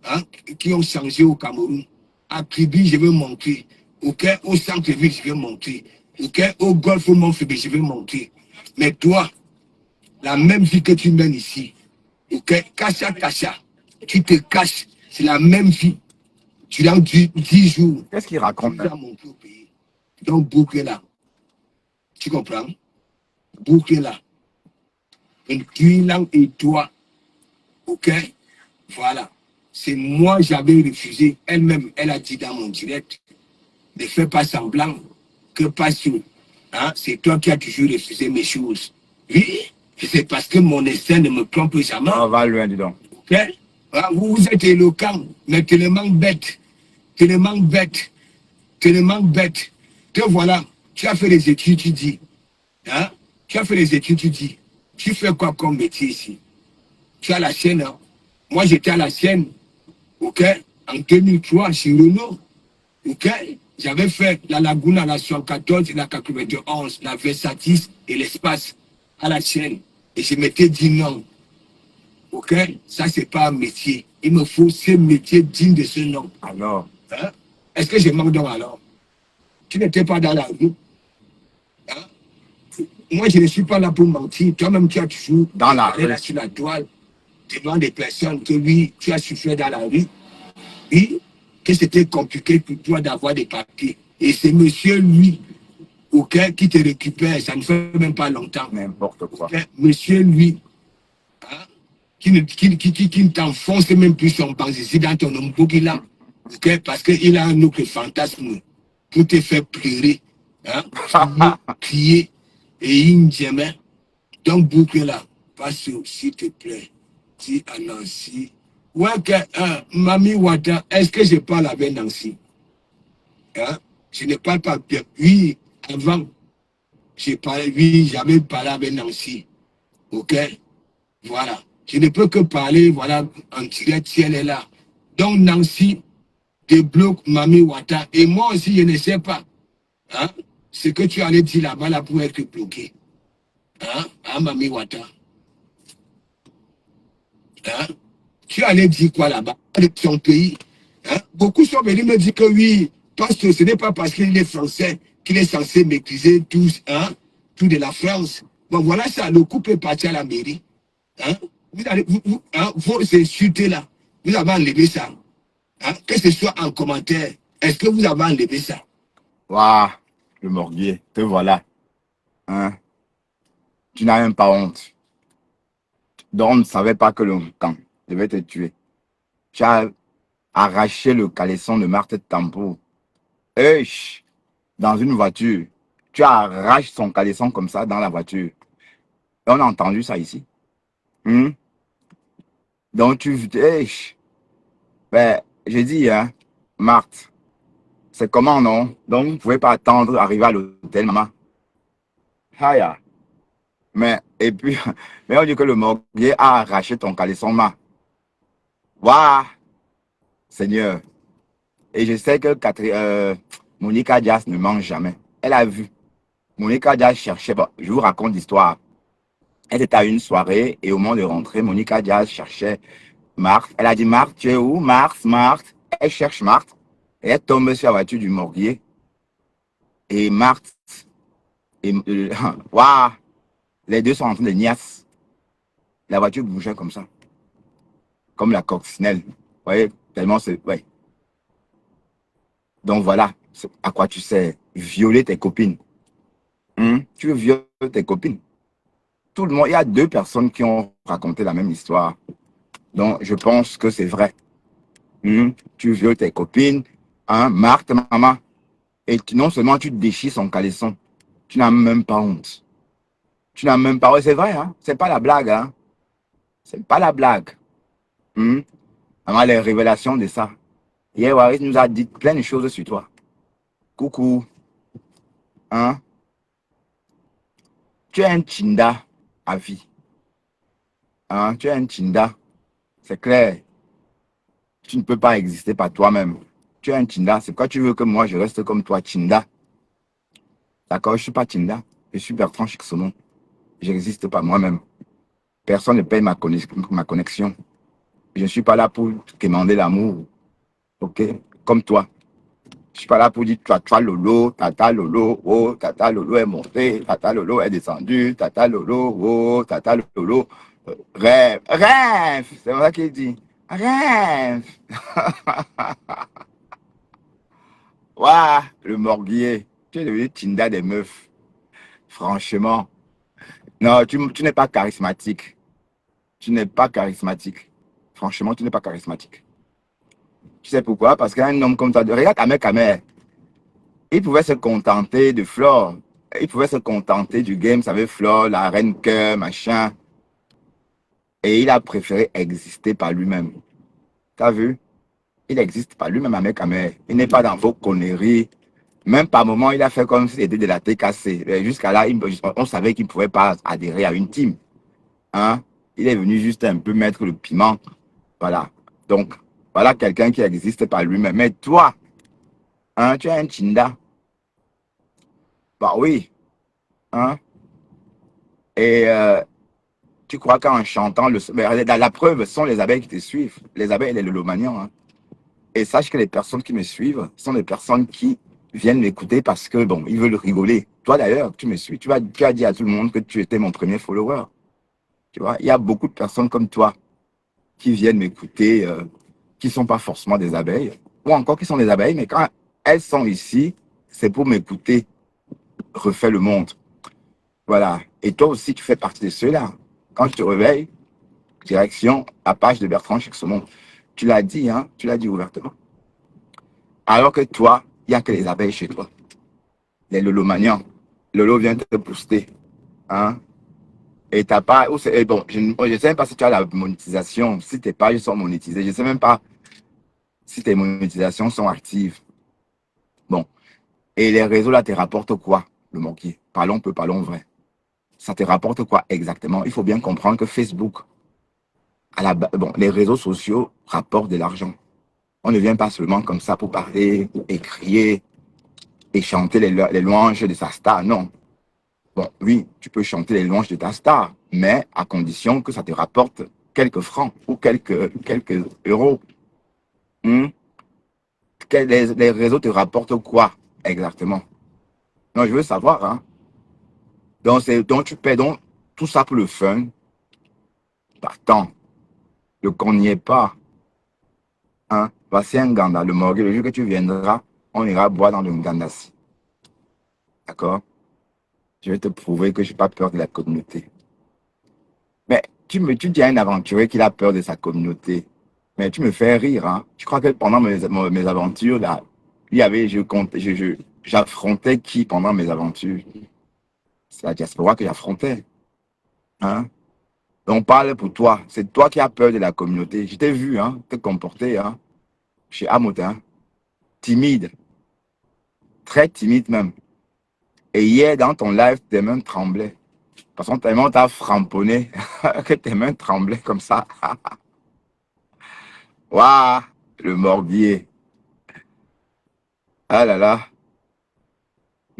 S2: hein, qui ont changé au Cameroun. À Kribi, je veux montrer. Ok, au centre-ville, je veux montrer. Ok, au golfe, au Montpellier, je veux montrer. Mais toi, la même vie que tu mènes ici, ok, cacha, tu te caches, c'est la même vie. Tu l'as 10 jours,
S1: Qu'est-ce qu'il
S2: tu
S1: raconte?
S2: vas monter au pays. Donc, boucle là. Tu comprends? Boucle là. Et toi, ok? Voilà. C'est moi, j'avais refusé. Elle-même, elle a dit dans mon direct, ne fais pas semblant que pas sûr. Hein? C'est toi qui as toujours refusé mes choses. Oui, c'est parce que mon instinct ne me trompe jamais.
S1: On va loin, dis donc.
S2: Ok? Ah, vous êtes éloquent, mais tellement bête. Tellement bête. Tellement bête. Te voilà, tu as fait les études, tu dis. Hein? Tu as fait les études, tu dis. Tu fais quoi comme métier ici? Tu as la chaîne. Hein? Moi, j'étais à la chaîne. Ok? En 2003, chez Renault. Ok? J'avais fait la Laguna, la 114, la 91, la Versatis et l'espace à la chaîne. Et je m'étais dit non. Ok? Ça, c'est pas un métier. Il me faut ce métier digne de ce nom.
S1: Alors,
S2: Hein? Est-ce que je manque donc alors? Tu n'étais pas dans la rue. Hein? Moi, je ne suis pas là pour mentir. Toi-même, tu as toujours
S1: dans la
S2: allé
S1: rue.
S2: là sur la toile devant des personnes que oui, tu as souffert dans la rue. Oui, que c'était compliqué pour toi d'avoir des papiers. Et c'est monsieur, lui, ok, qui te récupère, ça ne fait même pas longtemps.
S1: N'importe quoi.
S2: Ok, monsieur, lui, hein, qui ne t'enfonce même plus son ici dans ton ombo qu'il a. Ok, parce qu'il a un autre fantasme pour te faire pleurer. Hein, crier et une jamais. Donc, boucle là, passe s'il te plaît. Dis à Nancy. Ouais, que, Mami Wata, est-ce que je parle avec Nancy? Hein? Je ne parle pas bien. Oui, avant, oui, j'avais parlé avec Nancy. Ok? Voilà. Je ne peux que parler, voilà, en direct si elle est là. Donc, Nancy débloque Mami Wata. Et moi aussi, je ne sais pas. Hein? Ce que tu allais dire là-bas là, pour être bloqué. Hein? Hein, Mami Wata? Hein? Tu allais dire quoi là-bas? De ton pays. Hein? Beaucoup sont venus me dire que oui, parce que ce n'est pas parce qu'il est français qu'il est censé maîtriser tout, hein, tout de la France. Bon, voilà ça, le couple est parti à la mairie. Hein? Vos insultes là, vous avez enlevé ça. Hein? Que ce soit en commentaire, est-ce que vous avez enlevé ça?
S1: Waouh, le morguier, te voilà. Hein? Tu n'as même pas honte. Donc, on ne savait pas que le camp devait te tuer. Tu as arraché le caleçon de Marthe Tampour. Dans une voiture. Tu arraches son caleçon comme ça dans la voiture. Et on a entendu ça ici. Hmm? Donc, ben, j'ai dit, hein, Marthe, c'est comment, non? Donc, vous ne pouvez pas attendre, arriver à l'hôtel, maman. Haya. Mais, et puis, mais on dit que le morguier a arraché ton caleçon, ma. Waouh, Seigneur. Et je sais que Monica Diaz ne mange jamais. Elle a vu. Monica Diaz cherchait, bon, je vous raconte l'histoire. Elle était à une soirée et au moment de rentrer, Monica Diaz cherchait Marthe. Elle a dit, Marthe, tu es où? Marthe, Marthe. Elle cherche Marthe. Et elle tombe sur la voiture du morguier. Et Marthe, et, waouh, les deux sont en train de niasse. La voiture bougeait comme ça, comme la coccinelle. Vous voyez, tellement c'est, ouais. Donc voilà, à quoi tu sais violer tes copines. Tu veux violer tes copines. Tout le monde, il y a deux personnes qui ont raconté la même histoire. Donc je pense que c'est vrai. Tu violes tes copines, hein, Marthe, maman. Et non seulement tu déchires son caleçon, tu n'as même pas honte. Tu n'as même pas, ouais, c'est vrai, hein. C'est pas la blague, hein. C'est pas la blague. Maman, les révélations de ça. Hier, Waris nous a dit plein de choses sur toi. Coucou, hein. Tu es un chinda à vie. Hein? Tu es un chinda. C'est clair. Tu ne peux pas exister par toi-même. Tu es un chinda. C'est quoi tu veux que moi je reste comme toi, chinda? D'accord, je ne suis pas chinda. Je suis Bertrand Chiksono. Je n'existe pas moi-même. Personne ne paye ma connexion. Je ne suis pas là pour demander l'amour. OK? Comme toi. Je suis pas là pour dire toi Lolo, Tata Lolo, oh, Tata Lolo est monté, Tata Lolo est descendu, Tata Lolo, oh, Tata Lolo. Rêve, rêve, c'est vrai qu'il dit. Rêve. Waouh, le morguier. Tu es devenu Tinda des meufs. Franchement. Non, tu n'es pas charismatique. Tu n'es pas charismatique. Franchement, tu n'es pas charismatique. Tu sais pourquoi? Parce qu'un homme comme toi, regarde Ahmed Kamer, il pouvait se contenter de Flore. Il pouvait se contenter du game, ça veut Flore, la reine cœur, machin. Et il a préféré exister par lui-même. T'as vu? Il existe par lui-même, Ahmed Kamer. Il n'est pas dans vos conneries. Même par moment, il a fait comme si c'était de la TKC. Et jusqu'à là, on savait qu'il ne pouvait pas adhérer à une team. Hein? Il est venu juste un peu mettre le piment. Voilà. Donc, voilà quelqu'un qui existe par lui-même. Mais toi, hein, tu es un Chinda. Bah oui. Hein? Et tu crois qu'en chantant, la preuve sont les abeilles qui te suivent. Les abeilles et les lolomanians. Hein? Et sache que les personnes qui me suivent sont des personnes qui viennent m'écouter parce que, bon, ils veulent rigoler. Toi d'ailleurs, tu me suis. Tu as dit à tout le monde que tu étais mon premier follower. Tu vois, il y a beaucoup de personnes comme toi qui viennent m'écouter, qui ne sont pas forcément des abeilles, ou encore qui sont des abeilles, mais quand elles sont ici, c'est pour m'écouter, refait le monde. Voilà. Et toi aussi, tu fais partie de ceux-là. Quand tu te réveilles, direction la page de Bertrand Chixomon. Tu l'as dit, hein? Tu l'as dit ouvertement. Alors que toi, il n'y a que les abeilles chez toi. Les lolomanians. Lolo vient te booster. Hein? Et t'as pas. Et bon, je ne sais même pas si tu as la monétisation. Si tes pages sont monétisées, je ne sais même pas si tes monétisations sont actives. Bon. Et les réseaux là te rapportent quoi, le manquier? Parlons peu, parlons vrai. Ça te rapporte quoi exactement? Il faut bien comprendre que Facebook, bon, les réseaux sociaux rapportent de l'argent. On ne vient pas seulement comme ça pour parler, et crier et chanter les louanges de sa star. Non. Bon, oui, tu peux chanter les louanges de ta star, mais à condition que ça te rapporte quelques francs ou quelques euros. Hmm? Les réseaux te rapportent quoi exactement? Non, je veux savoir, hein. Donc tu paies donc tout ça pour le fun. Attends, le qu'on n'y est pas. Hein? Voici un Ganda, le morgue, le jour que tu viendras, on ira boire dans le Ngandassi. D'accord? Je vais te prouver que je n'ai pas peur de la communauté. Mais tu dis à un aventurier qu'il a peur de sa communauté. Mais tu me fais rire, hein? Je crois que pendant mes aventures, là, j'affrontais qui pendant mes aventures? C'est la diaspora que j'affrontais. Hein? Donc parle pour toi. C'est toi qui as peur de la communauté. Je t'ai vu, hein, te comporter, hein, chez Amotin. Timide, très timide même. Et hier, dans ton live, tes mains tremblaient. Parce que tellement t'as framponné que tes mains tremblaient comme ça. Waouh, le morbier. Ah là là.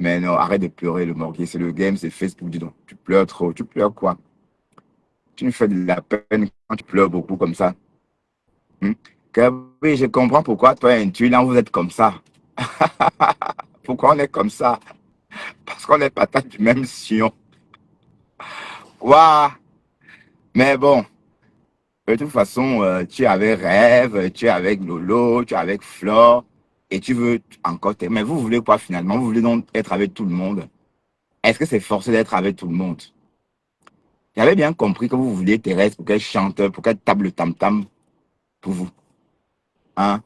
S1: Mais non, arrête de pleurer, le morbier. C'est le game, c'est Facebook, dis donc. Tu pleures trop. Tu pleures quoi? Tu me fais de la peine quand tu pleures beaucoup comme ça. Hmm? Oui, je comprends pourquoi toi et Intuilan, vous êtes comme ça. Pourquoi on est comme ça? Parce qu'on est patates du même sion. Waouh! Mais bon, de toute façon, tu es avec Rêve, tu es avec Lolo, tu es avec Flore, et tu veux encore. Mais vous voulez quoi finalement? Vous voulez donc être avec tout le monde? Est-ce que c'est forcé d'être avec tout le monde? J'avais bien compris que vous vouliez Thérèse pour qu'elle chante, pour qu'elle tape le tam-tam pour vous. Hein?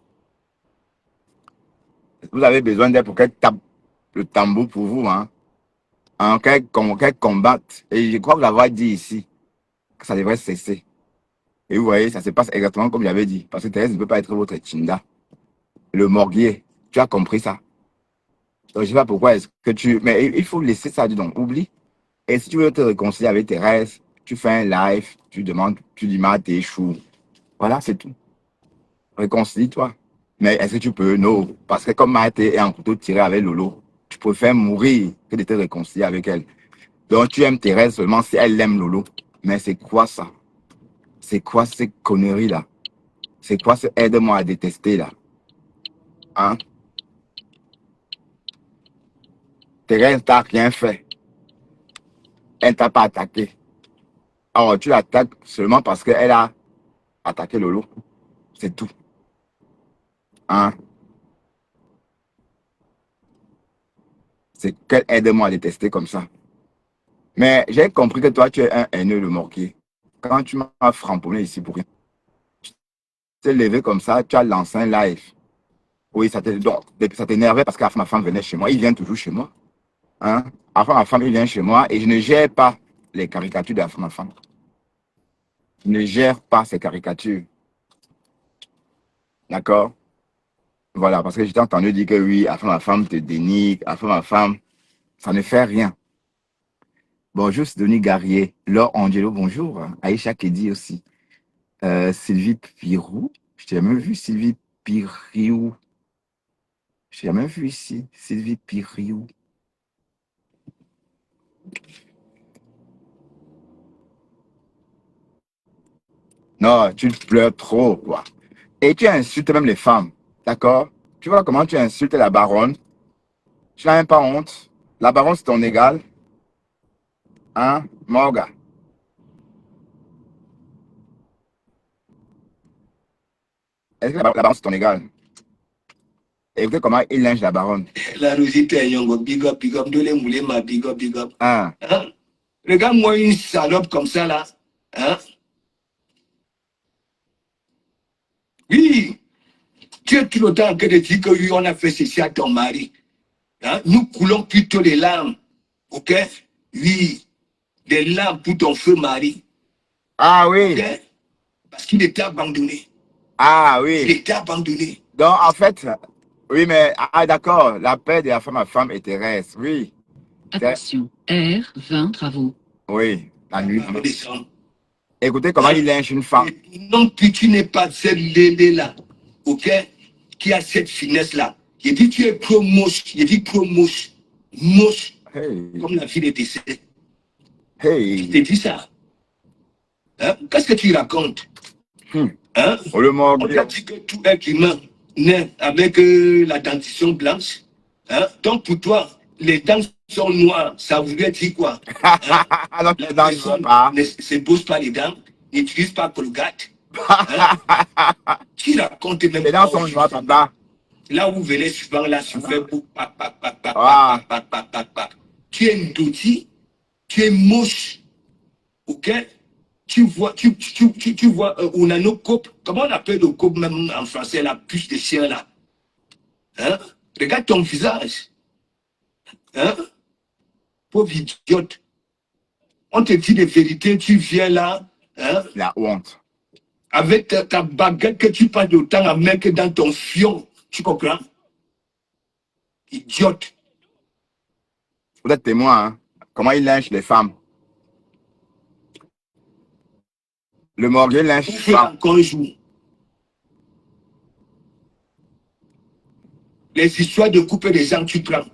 S1: Vous avez besoin d'elle pour qu'elle tape le tambour pour vous, hein? Qu'elle combatte. Et je crois que l'avoir dit ici, que ça devrait cesser. Et vous voyez, ça se passe exactement comme j'avais dit. Parce que Thérèse ne peut pas être votre Chinda. Le morguier. Tu as compris ça? Donc, je ne sais pas pourquoi est-ce que tu. Mais il faut laisser ça, dis donc. Oublie. Et si tu veux te réconcilier avec Thérèse, tu fais un live, tu demandes, tu dis ma tes choux. Voilà, c'est tout. Réconcilie-toi. Mais est-ce que tu peux? Non. Parce que comme Maïté est en couteau tiré avec Lolo, tu préfères mourir que de te réconcilier avec elle. Donc tu aimes Thérèse seulement si elle aime Lolo. Mais c'est quoi ça? C'est quoi ces conneries-là? C'est quoi ce aide-moi à détester là? Hein? Thérèse t'a rien fait. Elle ne t'a pas attaqué. Alors, tu l'attaques seulement parce qu'elle a attaqué Lolo. C'est tout. Hein? C'est qu'elle aide-moi à détester comme ça. Mais j'ai compris que toi, tu es un haineux de mortier. Quand tu m'as framponné ici pour rien, tu t'es levé comme ça, tu as lancé un live. Oui, donc, ça t'énervait parce qu'après ma femme venait chez moi. Il vient toujours chez moi. Hein? Après ma femme, il vient chez moi et je ne gère pas les caricatures de ma femme. Je ne gère pas ces caricatures. D'accord? Voilà, parce que j'étais entendu dire que oui, après ma femme te dénigre, après ma femme, ça ne fait rien. Bonjour, Sidonie Garrier. Laure Angelo, bonjour. Aïcha Kedi aussi. Sylvie Pirou. Je t'ai jamais vu, Sylvie Piriou. Je t'ai jamais vu ici, Sylvie Piriou. Non, tu pleures trop, quoi. Et tu insultes même les femmes, d'accord? Tu vois comment tu insultes la baronne? Tu n'as même pas honte. La baronne, c'est ton égal. Hein, Morga? Est-ce que la baronne, c'est ton égal? Écoutez comment il linge la baronne.
S2: La Rosita Yongo, big up, Dole Moulema, big up, big up.
S1: Hein?
S2: Hein? Regarde-moi une salope comme ça, là. Hein? Oui, tu es tout le temps en train de dire que oui, on a fait ceci à ton mari. Hein? Nous coulons plutôt les larmes. Ok? Oui, des larmes pour ton feu mari.
S1: Ah oui.
S2: Ok? Parce qu'il était abandonné.
S1: Ah
S2: Il
S1: oui.
S2: était abandonné.
S1: Donc, en fait, oui, mais, d'accord, la paix de la femme à femme est terrestre, oui.
S3: Attention, R20 travaux.
S1: Oui, la nuit.
S2: Redescends.
S1: Écoutez comment il linge une femme.
S2: Non, puis tu n'es pas cette lélé-là, ok, qui a cette finesse-là. Il dit tu es pro-moche, il dit pro-moche, moche,
S1: Hey,
S2: comme la fille de décès. Je
S1: hey.
S2: t'ai dit ça. Hein? Qu'est-ce que tu racontes? Hein?
S1: Oh, le
S2: On
S1: morgue.
S2: t'a dit que tout être humain naît avec la dentition blanche. Hein? Donc pour toi, les dents sont noires, ça voudrait dire quoi? Hein?
S1: Alors,
S2: La
S1: les dents ne
S2: personne
S1: vont pas.
S2: ne se pose pas les dents, n'utilise pas Colgate. Hein? Tu racontes même
S1: Les
S2: pas
S1: dents sont
S2: aujourd'hui.
S1: noires, papa.
S2: Là où vous venez souvent, là, tu fais pour
S1: Ah.
S2: Tu es ndoti, tu es moche, ok? Tu vois, tu vois, on a nos copes, comment on appelle nos copes même en français, la puce de chien là? Hein? Regarde ton visage, hein? Pauvre idiote. On te dit des vérités, tu viens là, hein?
S1: La honte.
S2: Avec ta baguette que tu passes autant à mettre dans ton fion, tu comprends? Idiote.
S1: Vous êtes témoin, hein? Comment il linge les femmes. Le morgue linge les
S2: Où fait
S1: femmes.
S2: encore un jour? Les histoires de couple des gens, tu prends.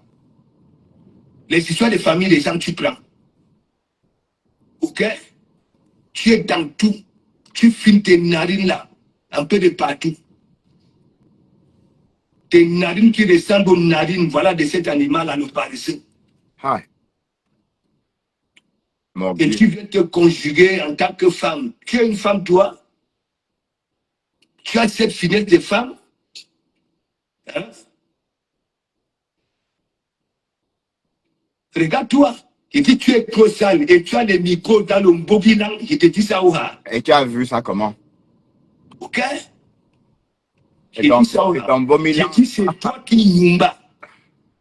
S2: Les histoires de famille des gens, tu prends. Ok? Tu es dans tout. Tu filmes tes narines là, un peu de partout. Tes narines qui ressemblent aux narines, voilà, de cet animal à nous paresseux.
S1: Hi.
S2: Et
S1: Morgue.
S2: tu viens te conjuguer en tant que femme. Tu es une femme, toi? Tu as cette finesse de femme? Hein? Regarde-toi. Il dit tu es trop sale et tu as les micros dans le mbogilan. Je te dis ça, ouha.
S1: Et tu as vu ça comment?
S2: Ok?
S1: Et
S2: J'ai
S1: ton,
S2: dit ça,
S1: et
S2: ouha.
S1: ton beau
S2: J'ai
S1: Milan.
S2: dit c'est toi qui yumba.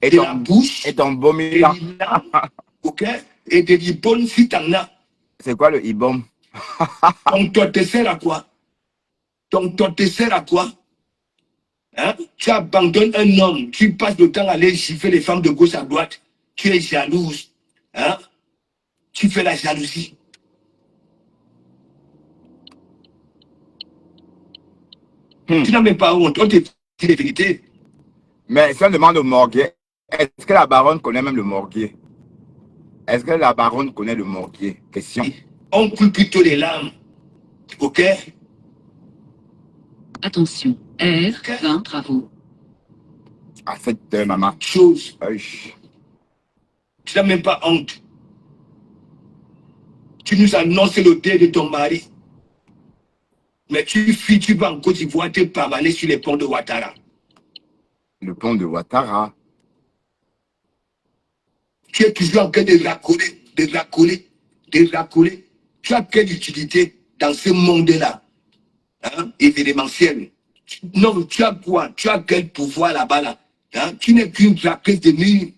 S1: Et
S2: De la bouche,
S1: et ton beau
S2: de
S1: Milan.
S2: l'ilan, ok? Et de l'ibon si t'en as.
S1: C'est quoi le ibom?
S2: Ton toi te sert à quoi? Ton toi te sert à quoi? Hein? Tu abandonnes un homme, tu passes le temps à aller gifler les femmes de gauche à droite. Tu es jalouse. Hein? Tu fais la jalousie. Tu n'as même pas honte. On te dit les vérités.
S1: Mais si on demande au morgue, est-ce que la baronne connaît même le morgue? Est-ce que la baronne connaît le morgue? Question.
S2: On coule plutôt les larmes. Ok?
S3: Attention, R20 travaux.
S1: À cette heure, maman.
S2: Chose.
S1: Aïe.
S2: Tu n'as même pas honte. Tu nous annonces le deuil de ton mari. Mais tu fuis, tu vas en Côte d'Ivoire te pavaner sur les ponts de Ouattara.
S1: Le pont de Ouattara.
S2: Tu es toujours en train de racoler, de racoler, de racoler. Tu as quelle utilité dans ce monde-là, hein, événementiel? Non, tu as quoi? Tu as quel pouvoir là-bas là? Hein? Tu n'es qu'une raqueuse de nuit.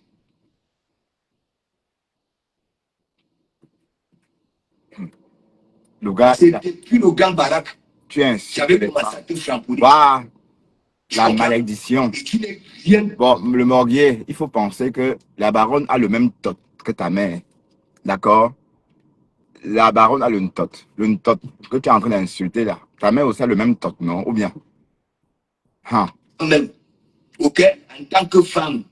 S1: Le gars,
S2: C'est depuis le Grand Barak.
S1: tu es un
S2: J'avais commencé à te champonner.
S1: Waouh,
S2: Tu
S1: la
S2: comprends?
S1: malédiction.
S2: Et tu n'es rien.
S1: Bon, le morguier, il faut penser que la baronne a le même tot que ta mère. D'accord? La baronne a le tot. Le tot que tu es en train d'insulter là. Ta mère aussi a le même tot, non? Ou bien? Hein?
S2: Même, ok? En tant que femme,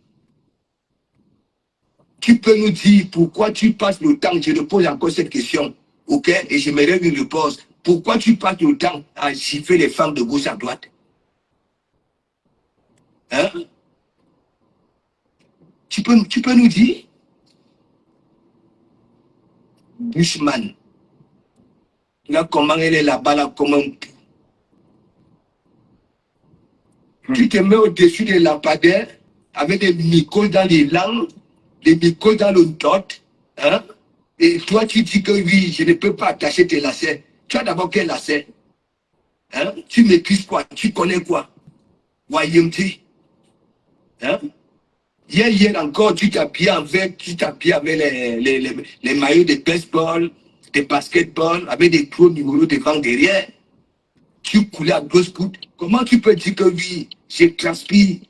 S2: tu peux nous dire pourquoi tu passes le temps, je te pose encore cette question, ok? Et j'aimerais une réponse. Pourquoi tu passes le temps à gifler les femmes de gauche à droite? Hein? Tu peux nous dire? Bushman, là, comment elle est là-bas, là, comment... Tu te mets au-dessus des lampadaires avec des micros dans les langues, des micros dans le dot, hein? Et toi, tu dis que oui, je ne peux pas attacher tes lacets. Tu as d'abord quel lacet? Hein? Tu maîtrises quoi? Tu connais quoi? YMT. Hein? Hier encore, tu t'habilles avec les maillots de baseball, de basketball, avec des gros numéros devant, derrière. Tu coulais à grosse coude. Comment tu peux dire que oui, je transpire?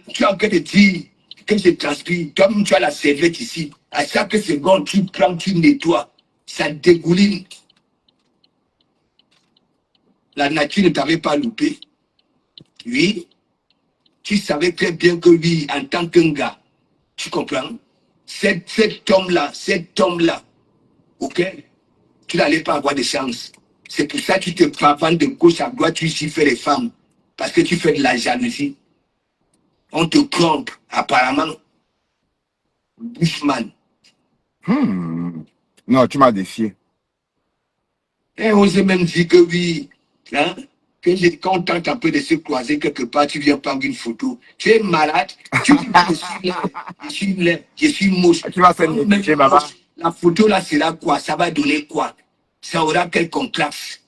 S2: Tu as en train de dire que je transpire. Toi-même, tu as la serviette ici. À chaque seconde, tu prends, tu nettoies. Ça dégouline. La nature ne t'avait pas loupé. Oui, tu savais très bien que oui, en tant qu'un gars, tu comprends? Cet homme-là, ok? Tu n'allais pas avoir de chance. C'est pour ça que tu te pavanes de gauche à droite, tu fais les femmes. Parce que tu fais de la jalousie. On te trompe, apparemment. Bushman.
S1: Non, tu m'as défié.
S2: Et on s'est même dit que oui, hein, que quand on tente un peu de se croiser quelque part, tu viens prendre une photo. Tu es malade, tu dis que je suis laid, je suis laid, je suis moche.
S1: Tu vas se
S2: Même
S1: négliger, maman.
S2: moche, la photo là, c'est là quoi? Ça va donner quoi? Ça aura quel contraste?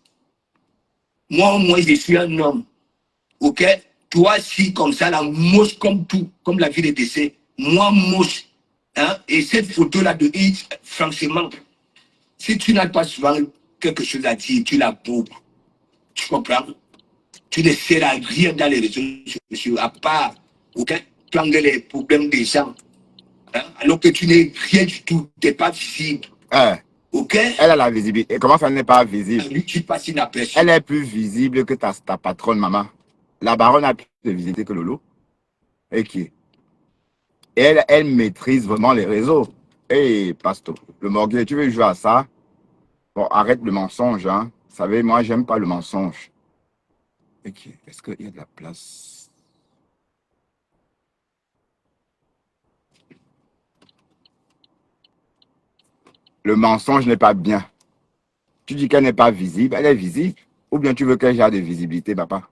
S2: Moi, au moins, je suis un homme. Ok? Toi, si comme ça, la moche comme tout, comme la vie de décès. Moi, moche. Hein? Et cette photo-là de X, franchement, si tu n'as pas souvent quelque chose à dire, tu la bourres. Tu comprends? Tu ne seras rien dans les réseaux sociaux, à part, ok? Prendre les problèmes des gens. Hein? Alors que tu n'es rien du tout, tu n'es pas visible.
S1: Hein,
S2: Ok?
S1: elle a la visibilité. Et comment ça n'est pas visible?
S2: Lui, tu passes inaperçu.
S1: Elle est plus visible que ta patronne, maman. La baronne a plus de visibilité que Lolo. Et qui? Elle maîtrise vraiment les réseaux. Hey, Pasto, le morguet, tu veux jouer à ça? Bon, arrête le mensonge, hein. Vous savez, moi, j'aime pas le mensonge. Ok, est-ce qu'il y a de la place? Le mensonge n'est pas bien. Tu dis qu'elle n'est pas visible, elle est visible. Ou bien tu veux qu'elle ait de visibilité, papa?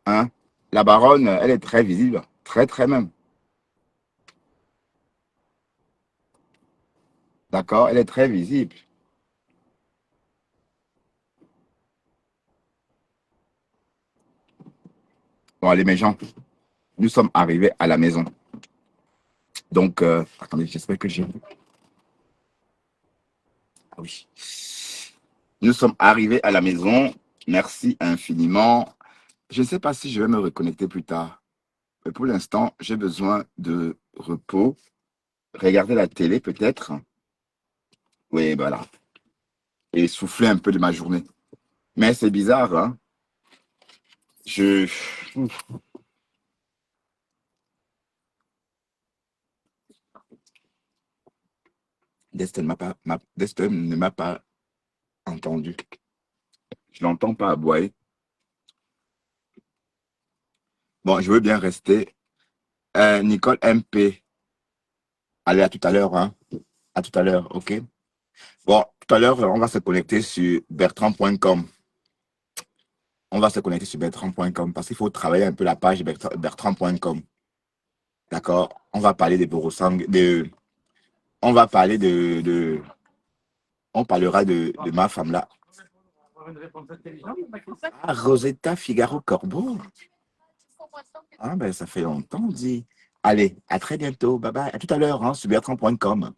S1: Hein? La baronne, elle est très visible. Très, très même. D'accord? Elle est très visible. Bon, allez, mes gens, nous sommes arrivés à la maison. Donc, attendez, j'espère que j'ai... Ah oui. Nous sommes arrivés à la maison. Merci infiniment. Je ne sais pas si je vais me reconnecter plus tard. Mais pour l'instant, j'ai besoin de repos. Regarder la télé peut-être. Oui, voilà. Et souffler un peu de ma journée. Mais c'est bizarre, hein? Je... Dexter ne m'a pas entendu. Je l'entends pas aboyer. Bon, je veux bien rester. Nicole MP. Allez, à tout à l'heure, hein. À tout à l'heure, ok? Bon, tout à l'heure, on va se connecter sur bertrand.com. On va se connecter sur bertrand.com parce qu'il faut travailler un peu la page bertrand.com. D'accord? On va parler des borosang, on va parler on parlera de ma femme là. Ah, Rosetta Figaro Corbeau. Ah, ben, ça fait longtemps, dit. Allez, à très bientôt. Bye bye. À tout à l'heure, hein, sur bertrand.com.